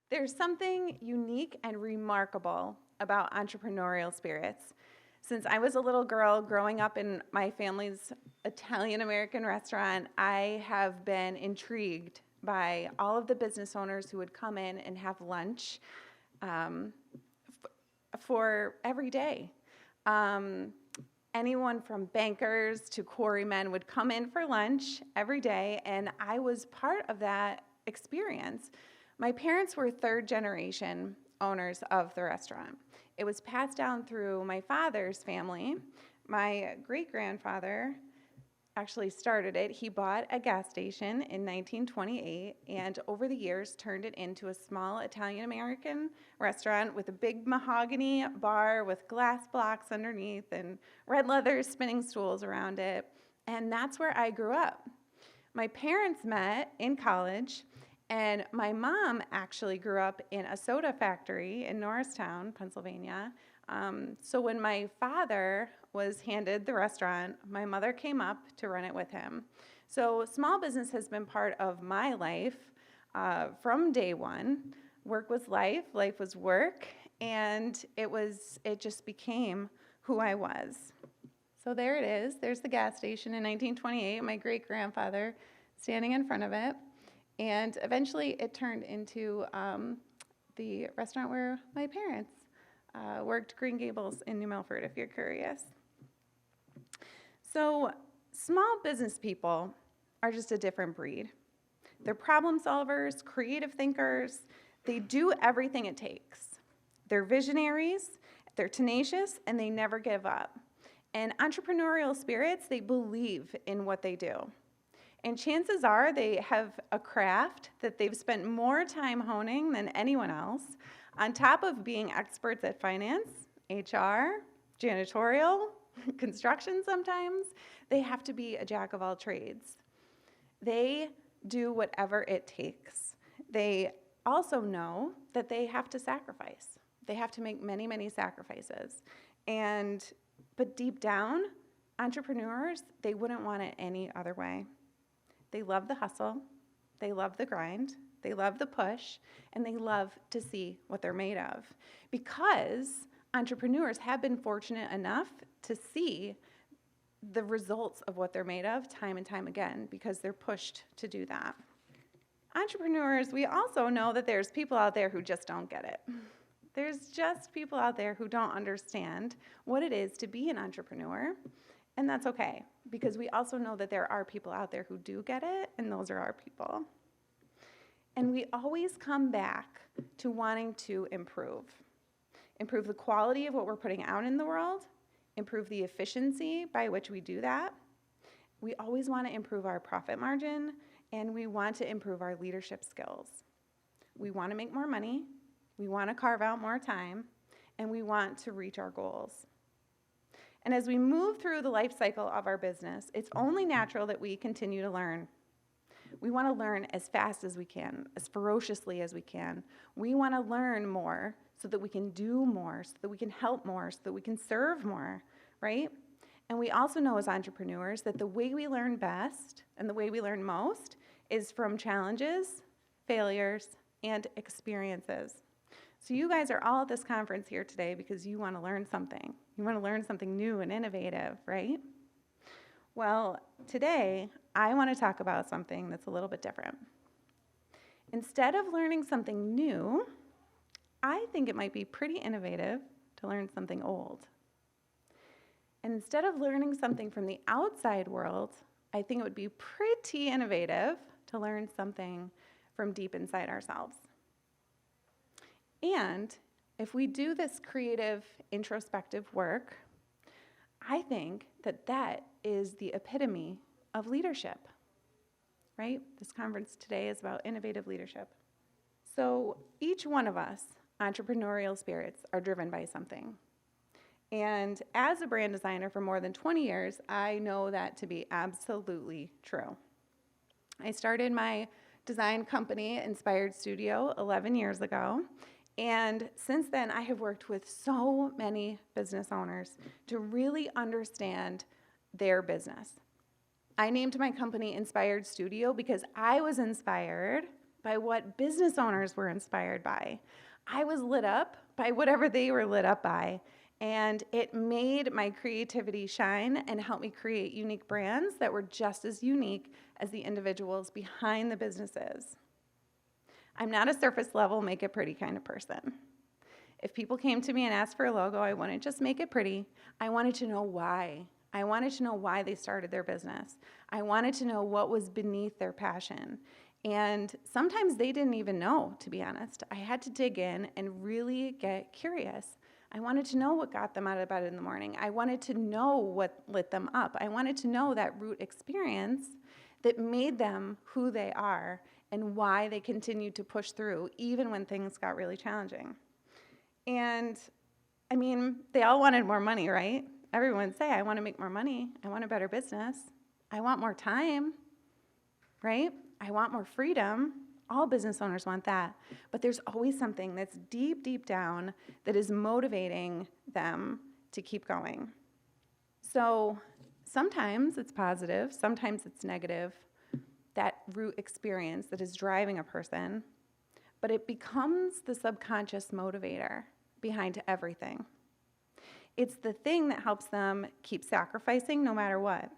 There's something unique and remarkable about entrepreneurial spirits. Since I was a little girl growing up in my family's Italian-American restaurant, I have been intrigued by all of the business owners who would come in and have lunch um, for every day. Um, Anyone from bankers to quarrymen would come in for lunch every day, and I was part of that experience. My parents were third generation owners of the restaurant. It was passed down through my father's family. My great-grandfather actually started it. He bought a gas station in 1928 and over the years turned it into a small Italian-American restaurant with a big mahogany bar with glass blocks underneath and red leather spinning stools around it. And that's where I grew up. My parents met in college, and my mom actually grew up in a soda factory in Norristown, Pennsylvania. So when my father was handed the restaurant, my mother came up to run it with him. So small business has been part of my life from day one. Work was life, life was work, and it just became who I was. So there it is. There's the gas station in 1928, my great-grandfather standing in front of it. And eventually it turned into the restaurant where my parents worked, Green Gables in New Milford, if you're curious. So small business people are just a different breed. They're problem solvers, creative thinkers. They do everything it takes. They're visionaries, they're tenacious, and they never give up. And entrepreneurial spirits, they believe in what they do. And chances are they have a craft that they've spent more time honing than anyone else, on top of being experts at finance, HR, janitorial, construction sometimes. They have to be a jack of all trades. They do whatever it takes. They also know that they have to sacrifice. They have to make many, many sacrifices. But deep down, entrepreneurs, they wouldn't want it any other way. They love the hustle, they love the grind, they love the push, and they love to see what they're made of. Because entrepreneurs have been fortunate enough to see the results of what they're made of time and time again because they're pushed to do that. Entrepreneurs, we also know that there's people out there who just don't get it. There's just people out there who don't understand what it is to be an entrepreneur, and that's okay, because we also know that there are people out there who do get it, and those are our people. And we always come back to wanting to improve the quality of what we're putting out in the world, improve the efficiency by which we do that. We always want to improve our profit margin, and we want to improve our leadership skills. We want to make more money, we want to carve out more time, and we want to reach our goals. And as we move through the life cycle of our business, it's only natural that we continue to learn. We want to learn as fast as we can, as ferociously as we can. We want to learn more so that we can do more, so that we can help more, so that we can serve more, right? And we also know as entrepreneurs that the way we learn best and the way we learn most is from challenges, failures, and experiences. So you guys are all at this conference here today because you want to learn something. You want to learn something new and innovative, right? Well, today, I want to talk about something that's a little bit different. Instead of learning something new, I think it might be pretty innovative to learn something old. And instead of learning something from the outside world, I think it would be pretty innovative to learn something from deep inside ourselves. And if we do this creative, introspective work, I think that that is the epitome of leadership, right? This conference today is about innovative leadership. So each one of us, entrepreneurial spirits, are driven by something. And as a brand designer for more than 20 years, I know that to be absolutely true. I started my design company, Inspired Studio, 11 years ago. And since then, I have worked with so many business owners to really understand their business. I named my company Inspired Studio because I was inspired by what business owners were inspired by. I was lit up by whatever they were lit up by, and it made my creativity shine and helped me create unique brands that were just as unique as the individuals behind the businesses. I'm not a surface level, make it pretty kind of person. If people came to me and asked for a logo, I wouldn't just make it pretty. I wanted to know why. I wanted to know why they started their business. I wanted to know what was beneath their passion. And sometimes they didn't even know, to be honest. I had to dig in and really get curious. I wanted to know what got them out of bed in the morning. I wanted to know what lit them up. I wanted to know that root experience that made them who they are and why they continued to push through even when things got really challenging. And I mean, they all wanted more money, right? Everyone would say, I want to make more money. I want a better business. I want more time, right? I want more freedom. All business owners want that. But there's always something that's deep, deep down that is motivating them to keep going. So sometimes it's positive, sometimes it's negative, that root experience that is driving a person, but it becomes the subconscious motivator behind everything. It's the thing that helps them keep sacrificing no matter what.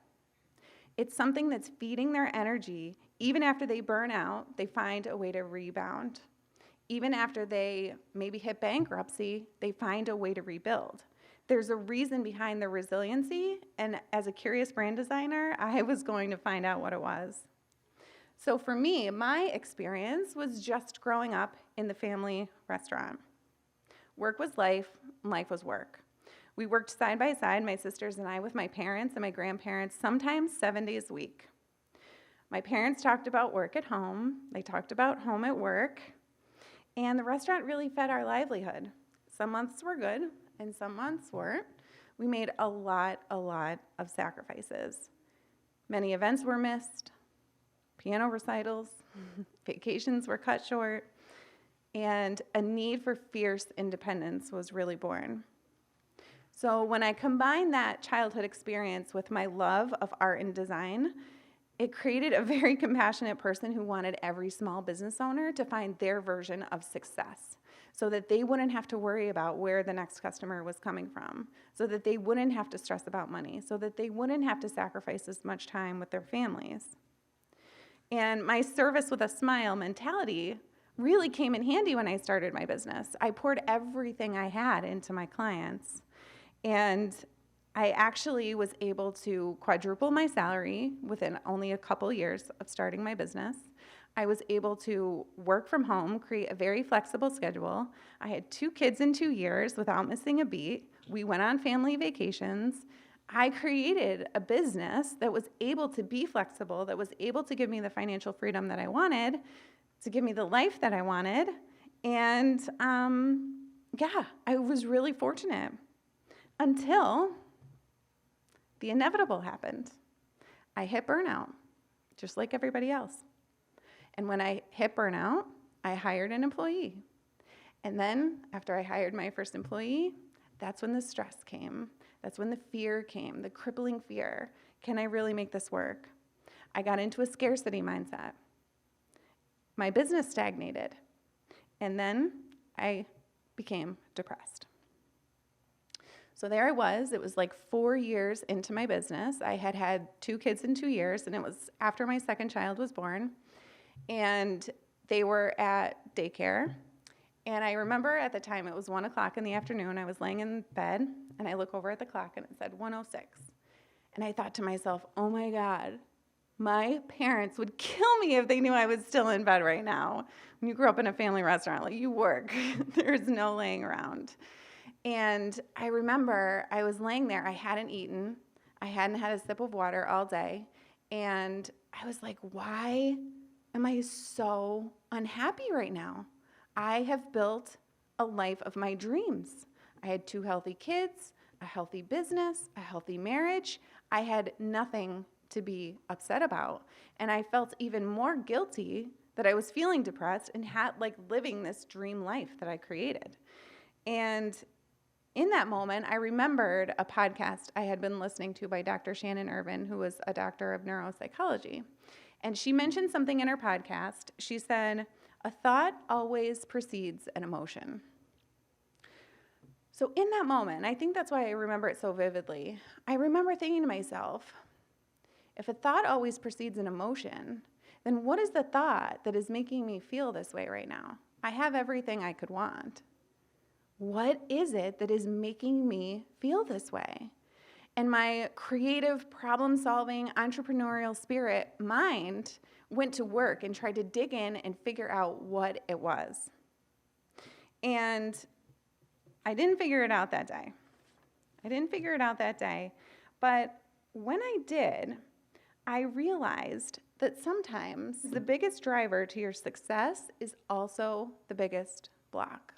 It's something that's feeding their energy. Even after they burn out, they find a way to rebound. Even after they maybe hit bankruptcy, they find a way to rebuild. There's a reason behind their resiliency, and as a curious brand designer, I was going to find out what it was. So for me, my experience was just growing up in the family restaurant. Work was life, and life was work. We worked side by side, my sisters and I, with my parents and my grandparents, sometimes 7 days a week. My parents talked about work at home, they talked about home at work, and the restaurant really fed our livelihood. Some months were good, and some months weren't. We made a lot of sacrifices. Many events were missed, piano recitals, vacations were cut short, and a need for fierce independence was really born. So when I combined that childhood experience with my love of art and design, it created a very compassionate person who wanted every small business owner to find their version of success so that they wouldn't have to worry about where the next customer was coming from, so that they wouldn't have to stress about money, so that they wouldn't have to sacrifice as much time with their families. And my service with a smile mentality really came in handy when I started my business. I poured everything I had into my clients. And I actually was able to quadruple my salary within only a couple years of starting my business. I was able to work from home, create a very flexible schedule. I had 2 kids in 2 years without missing a beat. We went on family vacations. I created a business that was able to be flexible, that was able to give me the financial freedom that I wanted, to give me the life that I wanted. And I was really fortunate. Until the inevitable happened. I hit burnout, just like everybody else. And when I hit burnout, I hired an employee. And then after I hired my first employee, that's when the stress came. That's when the fear came, the crippling fear. Can I really make this work? I got into a scarcity mindset. My business stagnated. And then I became depressed. So there I was. It was like 4 years into my business. I had had 2 kids in 2 years, and it was after my second child was born. And they were at daycare. And I remember at the time, it was 1 o'clock in the afternoon. I was laying in bed, and I look over at the clock, and it said 1:06. And I thought to myself, oh my God, my parents would kill me if they knew I was still in bed right now. When you grew up in a family restaurant, like you work, there's no laying around. And I remember I was laying there, I hadn't eaten, I hadn't had a sip of water all day, and I was like, why am I so unhappy right now? I have built a life of my dreams. I had 2 healthy kids, a healthy business, a healthy marriage. I had nothing to be upset about, and I felt even more guilty that I was feeling depressed and had living this dream life that I created. And in that moment, I remembered a podcast I had been listening to by Dr. Shannon Irvin, who was a doctor of neuropsychology. And she mentioned something in her podcast. She said, A thought always precedes an emotion. So in that moment, I think that's why I remember it so vividly, I remember thinking to myself, if a thought always precedes an emotion, then what is the thought that is making me feel this way right now? I have everything I could want. What is it that is making me feel this way? And my creative, problem-solving, entrepreneurial spirit mind went to work and tried to dig in and figure out what it was. And I didn't figure it out that day. But when I did, I realized that sometimes the biggest driver to your success is also the biggest block.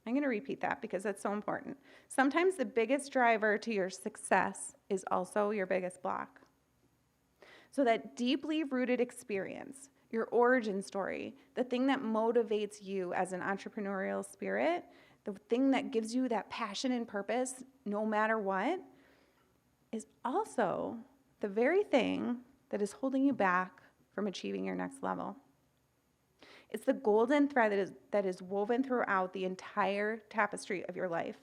I'm going to repeat that because that's so important. Sometimes the biggest driver to your success is also your biggest block. So that deeply rooted experience, your origin story, the thing that motivates you as an entrepreneurial spirit, the thing that gives you that passion and purpose no matter what, is also the very thing that is holding you back from achieving your next level. It's the golden thread that is woven throughout the entire tapestry of your life.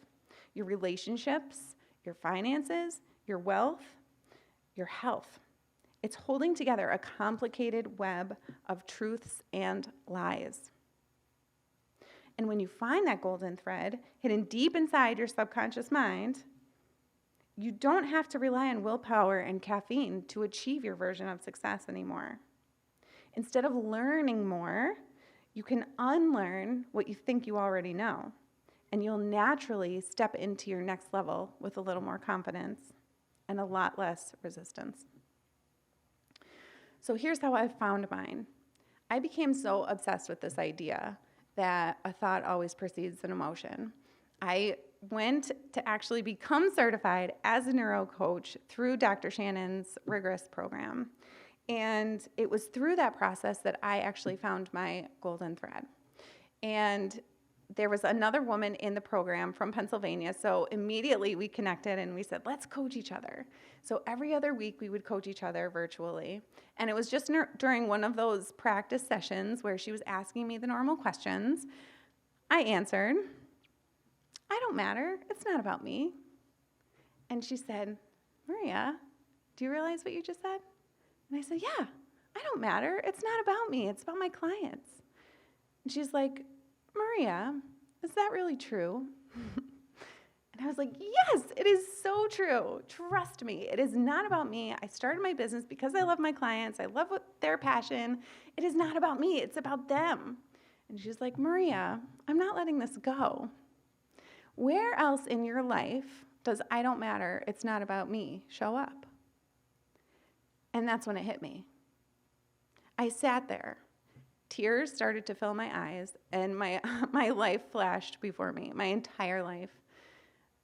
Your relationships, your finances, your wealth, your health. It's holding together a complicated web of truths and lies. And when you find that golden thread hidden deep inside your subconscious mind, you don't have to rely on willpower and caffeine to achieve your version of success anymore. Instead of learning more, you can unlearn what you think you already know, and you'll naturally step into your next level with a little more confidence and a lot less resistance. So here's how I found mine. I became so obsessed with this idea that a thought always precedes an emotion. I went to actually become certified as a neuro coach through Dr. Shannon's rigorous program. And it was through that process that I actually found my golden thread. And there was another woman in the program from Pennsylvania, so immediately we connected and we said, let's coach each other. So every other week we would coach each other virtually. And it was just during one of those practice sessions where she was asking me the normal questions. I answered, I don't matter, it's not about me. And she said, Maria, do you realize what you just said? And I said, yeah, I don't matter. It's not about me. It's about my clients. And she's like, Maria, is that really true? And I was like, yes, it is so true. Trust me. It is not about me. I started my business because I love my clients. I love their passion. It is not about me. It's about them. And she's like, Maria, I'm not letting this go. Where else in your life does I don't matter, it's not about me show up? And that's when it hit me. I sat there. Tears started to fill my eyes, and my life flashed before me, my entire life.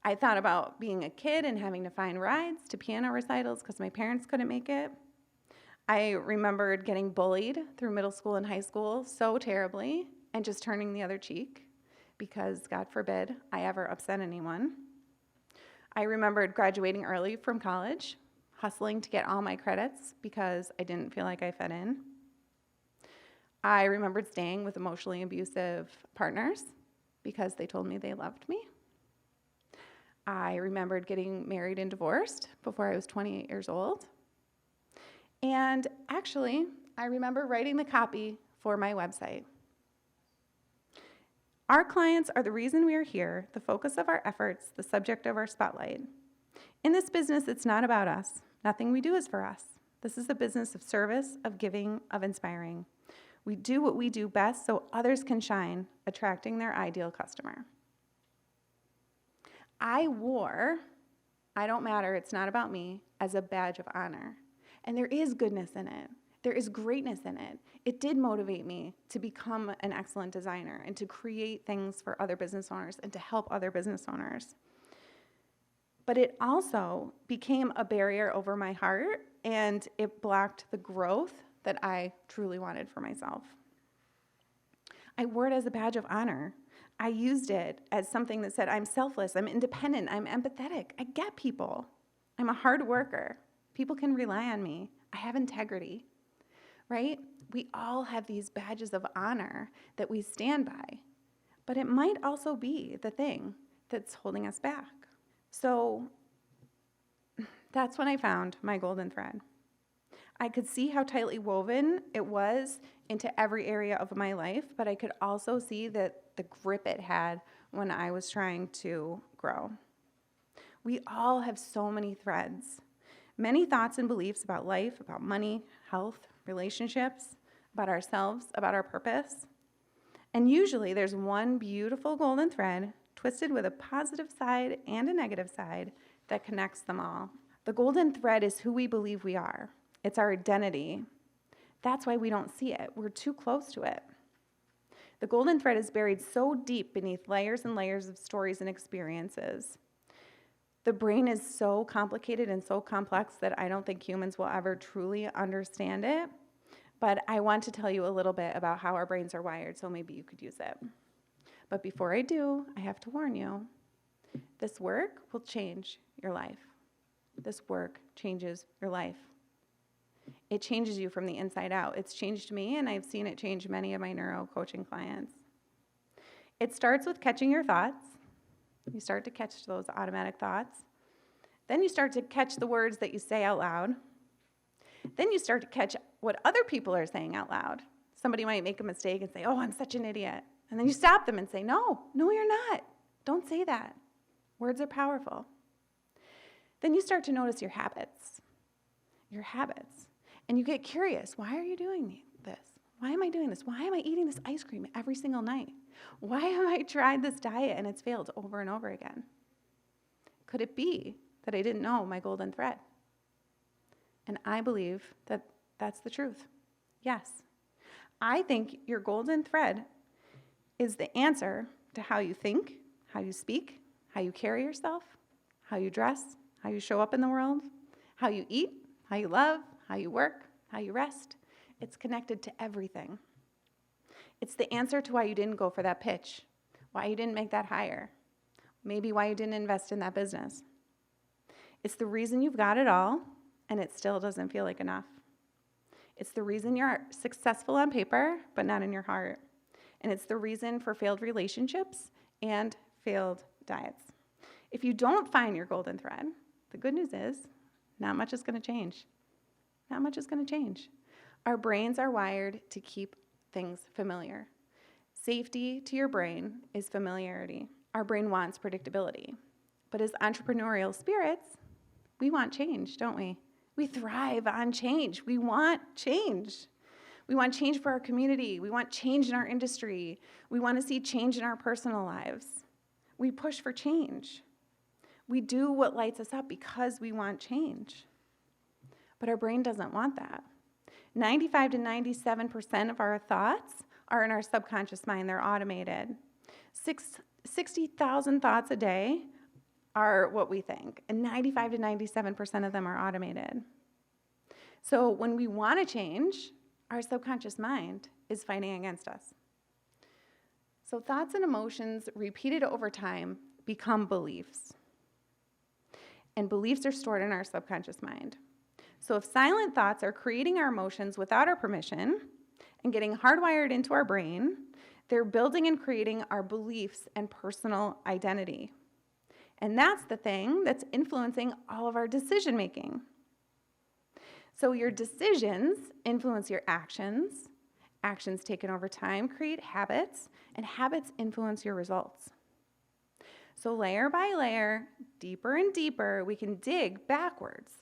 I thought about being a kid and having to find rides to piano recitals because my parents couldn't make it. I remembered getting bullied through middle school and high school so terribly and just turning the other cheek because, God forbid, I ever upset anyone. I remembered graduating early from college, hustling to get all my credits because I didn't feel like I fit in. I remembered staying with emotionally abusive partners because they told me they loved me. I remembered getting married and divorced before I was 28 years old. And actually, I remember writing the copy for my website. Our clients are the reason we are here, the focus of our efforts, the subject of our spotlight. In this business, it's not about us. Nothing we do is for us. This is a business of service, of giving, of inspiring. We do what we do best so others can shine, attracting their ideal customer. I wore, I don't matter, it's not about me, as a badge of honor. And there is goodness in it. There is greatness in it. It did motivate me to become an excellent designer and to create things for other business owners and to help other business owners. But it also became a barrier over my heart, and it blocked the growth that I truly wanted for myself. I wore it as a badge of honor. I used it as something that said, I'm selfless, I'm independent, I'm empathetic, I get people. I'm a hard worker. People can rely on me. I have integrity, right? We all have these badges of honor that we stand by, but it might also be the thing that's holding us back. So that's when I found my golden thread. I could see how tightly woven it was into every area of my life, but I could also see that the grip it had when I was trying to grow. We all have so many threads, many thoughts and beliefs about life, about money, health, relationships, about ourselves, about our purpose. And usually there's one beautiful golden thread twisted with a positive side and a negative side that connects them all. The golden thread is who we believe we are. It's our identity. That's why we don't see it. We're too close to it. The golden thread is buried so deep beneath layers and layers of stories and experiences. The brain is so complicated and so complex that I don't think humans will ever truly understand it. But I want to tell you a little bit about how our brains are wired, so maybe you could use it. But before I do, I have to warn you, this work will change your life. This work changes your life. It changes you from the inside out. It's changed me, and I've seen it change many of my neuro coaching clients. It starts with catching your thoughts. You start to catch those automatic thoughts. Then you start to catch the words that you say out loud. Then you start to catch what other people are saying out loud. Somebody might make a mistake and say, "Oh, I'm such an idiot." And then you stop them and say, No, you're not. Don't say that. Words are powerful. Then you start to notice your habits. And you get curious. Why are you doing this? Why am I doing this? Why am I eating this ice cream every single night? Why have I tried this diet and it's failed over and over again? Could it be that I didn't know my golden thread? And I believe that that's the truth. Yes. I think your golden thread is the answer to how you think, how you speak, how you carry yourself, how you dress, how you show up in the world, how you eat, how you love, how you work, how you rest. It's connected to everything. It's the answer to why you didn't go for that pitch, why you didn't make that hire, maybe why you didn't invest in that business. It's the reason you've got it all, and it still doesn't feel like enough. It's the reason you're successful on paper, but not in your heart. And it's the reason for failed relationships and failed diets. If you don't find your golden thread, the good news is not much is going to change. Not much is going to change. Our brains are wired to keep things familiar. Safety to your brain is familiarity. Our brain wants predictability. But as entrepreneurial spirits, we want change, don't we? We thrive on change. We want change. We want change for our community. We want change in our industry. We want to see change in our personal lives. We push for change. We do what lights us up because we want change. But our brain doesn't want that. 95 to 97% of our thoughts are in our subconscious mind. They're automated. 60,000 thoughts a day are what we think, and 95 to 97% of them are automated. So when we want to change, our subconscious mind is fighting against us. So thoughts and emotions repeated over time become beliefs. And beliefs are stored in our subconscious mind. So if silent thoughts are creating our emotions without our permission and getting hardwired into our brain, they're building and creating our beliefs and personal identity. And that's the thing that's influencing all of our decision making. So your decisions influence your actions. Actions taken over time create habits, and habits influence your results. So layer by layer, deeper and deeper, we can dig backwards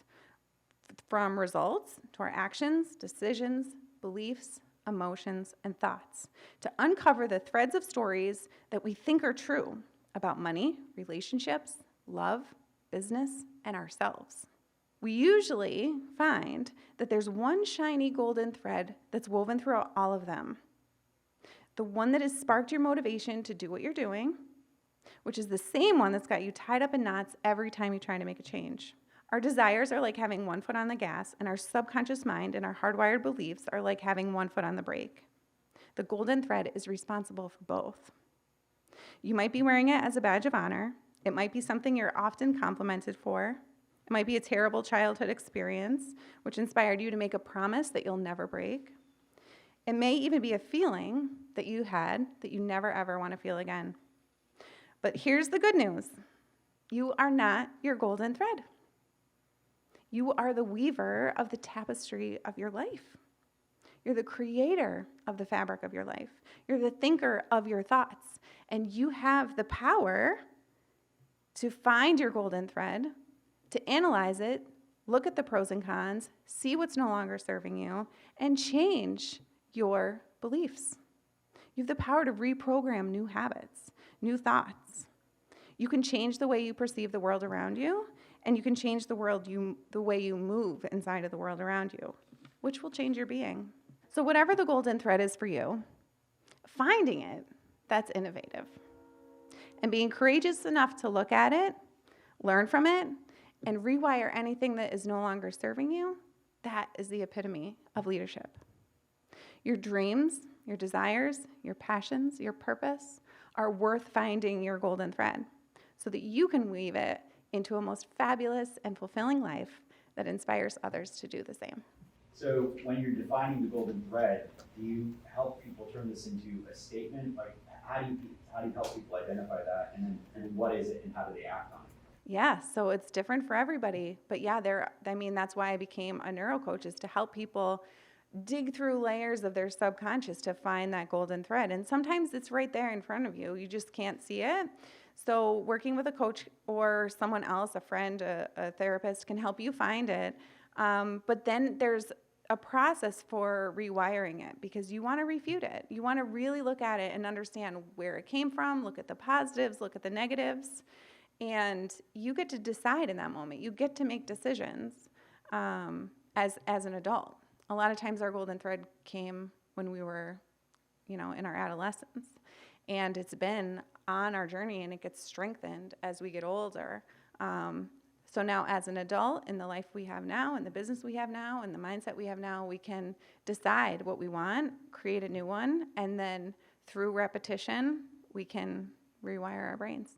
from results to our actions, decisions, beliefs, emotions, and thoughts to uncover the threads of stories that we think are true about money, relationships, love, business, and ourselves. We usually find that there's one shiny golden thread that's woven throughout all of them. The one that has sparked your motivation to do what you're doing, which is the same one that's got you tied up in knots every time you try to make a change. Our desires are like having one foot on the gas, and our subconscious mind and our hardwired beliefs are like having one foot on the brake. The golden thread is responsible for both. You might be wearing it as a badge of honor. It might be something you're often complimented for. It might be a terrible childhood experience, which inspired you to make a promise that you'll never break. It may even be a feeling that you had that you never ever want to feel again. But here's the good news. You are not your golden thread. You are the weaver of the tapestry of your life. You're the creator of the fabric of your life. You're the thinker of your thoughts. And you have the power to find your golden thread, to analyze it, look at the pros and cons, see what's no longer serving you, and change your beliefs. You have the power to reprogram new habits, new thoughts. You can change the way you perceive the world around you, and you can change the way you move inside of the world around you, which will change your being. So whatever the golden thread is for you, finding it, that's innovative. And being courageous enough to look at it, learn from it, and rewire anything that is no longer serving you, that is the epitome of leadership. Your dreams, your desires, your passions, your purpose are worth finding your golden thread so that you can weave it into a most fabulous and fulfilling life that inspires others to do the same. So when you're defining the golden thread, do you help people turn this into a statement? Like, how do you help people identify that, and what is it, and how do they act on it? Yeah, so it's different for everybody. But yeah, that's why I became a neurocoach, is to help people dig through layers of their subconscious to find that golden thread. And sometimes it's right there in front of you. You just can't see it. So working with a coach or someone else, a friend, a therapist, can help you find it. But then there's a process for rewiring it, because you want to refute it. You want to really look at it and understand where it came from, look at the positives, look at the negatives, and you get to decide in that moment. You get to make decisions as an adult. A lot of times our golden thread came when we were, in our adolescence, and it's been on our journey, and it gets strengthened as we get older. So now as an adult, in the life we have now, in the business we have now, in the mindset we have now, we can decide what we want, create a new one, and then through repetition, we can rewire our brains.